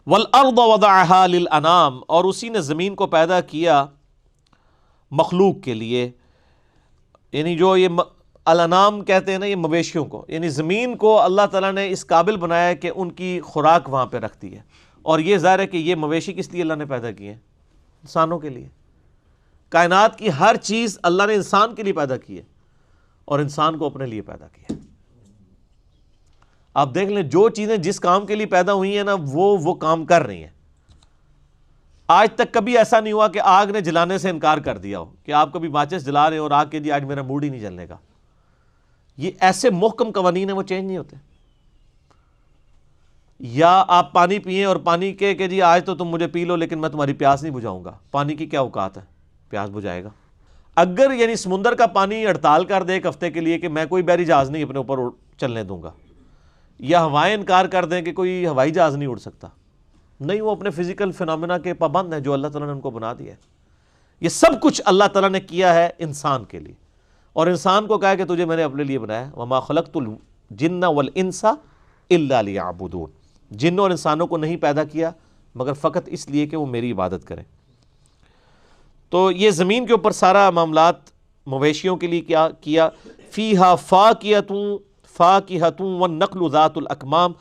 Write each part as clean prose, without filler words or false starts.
والارض وضعها للانام، اور اسی نے زمین کو پیدا کیا مخلوق کے لیے، یعنی جو یہ الانام کہتے ہیں نا، یہ مویشیوں کو، یعنی زمین کو اللہ تعالیٰ نے اس قابل بنایا کہ ان کی خوراک وہاں پہ رکھتی ہے۔ اور یہ ظاہر ہے کہ یہ مویشی کس لیے اللہ نے پیدا کیے ہیں؟ انسانوں کے لیے۔ کائنات کی ہر چیز اللہ نے انسان کے لیے پیدا کی ہے، اور انسان کو اپنے لیے پیدا کیا۔ آپ دیکھ لیں جو چیزیں جس کام کے لیے پیدا ہوئی ہیں نا، وہ کام کر رہی ہیں۔ آج تک کبھی ایسا نہیں ہوا کہ آگ نے جلانے سے انکار کر دیا ہو، کہ آپ کبھی ماچس جلا رہے ہو اور آگ کے جی آج میرا موڈ ہی نہیں جلنے کا۔ یہ ایسے محکم قوانین ہیں، وہ چینج نہیں ہوتے۔ یا آپ پانی پئیں اور پانی کے کہ جی آج تو تم مجھے پی لو لیکن میں تمہاری پیاس نہیں بجھاؤں گا۔ پانی کی کیا اوقات ہے؟ پیاس بجھائے گا۔ اگر یعنی سمندر کا پانی ہڑتال کر دے ایک ہفتے کے لیے کہ میں کوئی بحری جہاز نہیں اپنے اوپر چلنے دوں گا، یا ہوائیں انکار کر دیں کہ کوئی ہوائی جہاز نہیں اڑ سکتا، نہیں، وہ اپنے فزیکل فینومینا کے پابند ہیں جو اللہ تعالیٰ نے ان کو بنا دیا ہے۔ یہ سب کچھ اللہ تعالیٰ نے کیا ہے انسان کے لیے، اور انسان کو کہا ہے کہ تجھے میں نے اپنے لیے بنایا ہے۔ وَمَا خَلَقْتُ الْجِنَّ وَالْإِنسَ إِلَّا لِيَعْبُدُونَ۔ جنوں اور انسانوں کو نہیں پیدا کیا مگر فقط اس لیے کہ وہ میری عبادت کریں۔ تو یہ زمین کے اوپر سارا معاملات مویشیوں کے لیے کیا کیا۔ فِيهَا فَاكِهَةٌ وَالنَّخْلُ ذَاتُ الْأَكْمَامِ،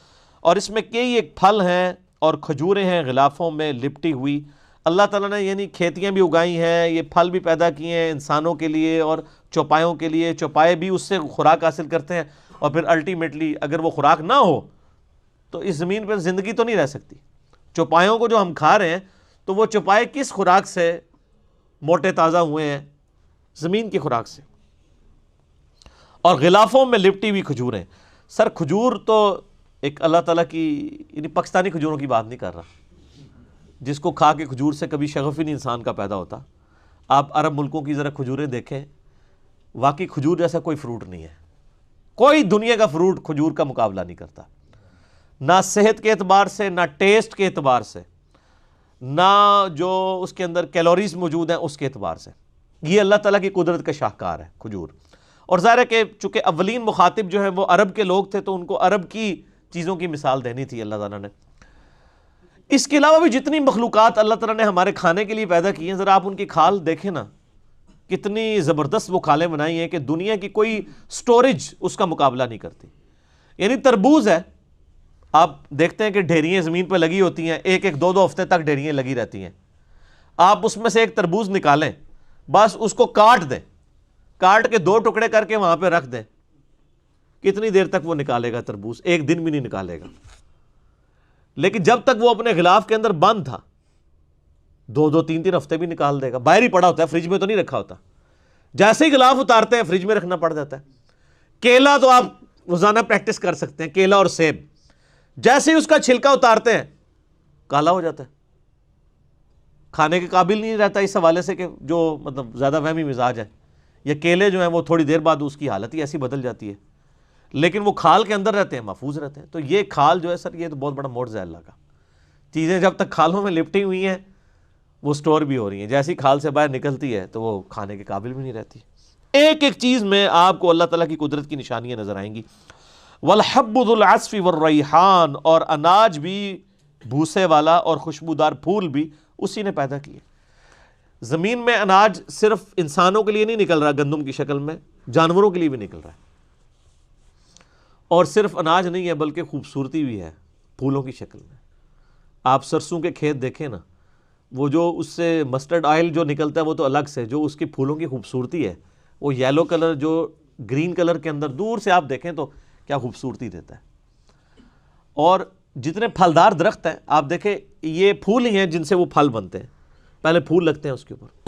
اور اس میں کئی ایک پھل ہیں اور کھجوریں ہیں غلافوں میں لپٹی ہوئی۔ اللہ تعالیٰ نے یعنی کھیتیاں بھی اگائی ہیں، یہ پھل بھی پیدا کیے ہیں انسانوں کے لیے اور چوپایوں کے لیے۔ چوپائے بھی اس سے خوراک حاصل کرتے ہیں، اور پھر الٹیمیٹلی اگر وہ خوراک نہ ہو تو اس زمین پر زندگی تو نہیں رہ سکتی۔ چوپایوں کو جو ہم کھا رہے ہیں تو وہ چوپائے کس خوراک سے موٹے تازہ ہوئے ہیں؟ زمین کی خوراک سے۔ اور غلافوں میں لپٹی ہوئی کھجوریں۔ سر کھجور تو ایک اللہ تعالیٰ کی، یعنی پاکستانی کھجوروں کی بات نہیں کر رہا، جس کو کھا کے کھجور سے کبھی شغف ہی نہیں انسان کا پیدا ہوتا۔ آپ عرب ملکوں کی ذرا کھجوریں دیکھیں، واقعی کھجور جیسا کوئی فروٹ نہیں ہے۔ کوئی دنیا کا فروٹ کھجور کا مقابلہ نہیں کرتا، نہ صحت کے اعتبار سے، نہ ٹیسٹ کے اعتبار سے، نہ جو اس کے اندر کیلوریز موجود ہیں اس کے اعتبار سے۔ یہ اللہ تعالیٰ کی قدرت کا شاہکار ہے کھجور۔ اور ظاہر ہے کہ چونکہ اولین مخاطب جو ہیں وہ عرب کے لوگ تھے، تو ان کو عرب کی چیزوں کی مثال دینی تھی اللہ تعالیٰ نے۔ اس کے علاوہ بھی جتنی مخلوقات اللہ تعالیٰ نے ہمارے کھانے کے لیے پیدا کی ہیں، ذرا آپ ان کی کھال دیکھیں نا، کتنی زبردست وہ کھالیں بنائی ہیں کہ دنیا کی کوئی سٹوریج اس کا مقابلہ نہیں کرتی۔ یعنی تربوز ہے، آپ دیکھتے ہیں کہ ڈھیریاں زمین پہ لگی ہوتی ہیں، ایک ایک دو دو ہفتے تک ڈھیریاں لگی رہتی ہیں۔ آپ اس میں سے ایک تربوز نکالیں، بس اس کو کاٹ دیں، کاٹ کے دو ٹکڑے کر کے وہاں پہ رکھ دیں، کتنی دیر تک وہ نکالے گا تربوز؟ ایک دن بھی نہیں نکالے گا۔ لیکن جب تک وہ اپنے غلاف کے اندر بند تھا، دو دو تین تین ہفتے بھی نکال دے گا۔ باہر ہی پڑا ہوتا ہے، فریج میں تو نہیں رکھا ہوتا۔ جیسے ہی غلاف اتارتے ہیں فریج میں رکھنا پڑ جاتا ہے۔ کیلا تو آپ روزانہ پریکٹس کر سکتے ہیں، کیلا اور سیب، جیسے ہی اس کا چھلکا اتارتے ہیں کالا ہو جاتا ہے، کھانے کے قابل نہیں رہتا۔ اس حوالے سے کہ جو مطلب زیادہ وہمی مزاج ہے، یا کیلے جو ہیں وہ تھوڑی دیر بعد اس کی حالت ہی ایسی بدل جاتی ہے، لیکن وہ کھال کے اندر رہتے ہیں، محفوظ رہتے ہیں۔ تو یہ کھال جو ہے سر، یہ تو بہت بڑا معجزہ ہے اللہ کا۔ چیزیں جب تک کھالوں میں لپٹی ہوئی ہیں وہ سٹور بھی ہو رہی ہیں، جیسی کھال سے باہر نکلتی ہے تو وہ کھانے کے قابل بھی نہیں رہتی۔ ایک ایک چیز میں آپ کو اللہ تعالیٰ کی قدرت کی نشانیاں نظر آئیں گی۔ والحب ذو العصف والریحان، اور اناج بھی بھوسے والا اور خوشبودار پھول بھی اسی نے پیدا کیے۔ زمین میں اناج صرف انسانوں کے لیے نہیں نکل رہا گندم کی شکل میں، جانوروں کے لیے بھی نکل رہا ہے۔ اور صرف اناج نہیں ہے بلکہ خوبصورتی بھی ہے پھولوں کی شکل میں۔ آپ سرسوں کے کھیت دیکھیں نا، وہ جو اس سے مسٹرڈ آئل جو نکلتا ہے وہ تو الگ سے، جو اس کی پھولوں کی خوبصورتی ہے، وہ یلو کلر جو گرین کلر کے اندر دور سے آپ دیکھیں تو کیا خوبصورتی دیتا ہے۔ اور جتنے پھلدار درخت ہیں آپ دیکھیں، یہ پھول ہی ہیں جن سے وہ پھل بنتے ہیں، پہلے پھول لگتے ہیں اس کے اوپر۔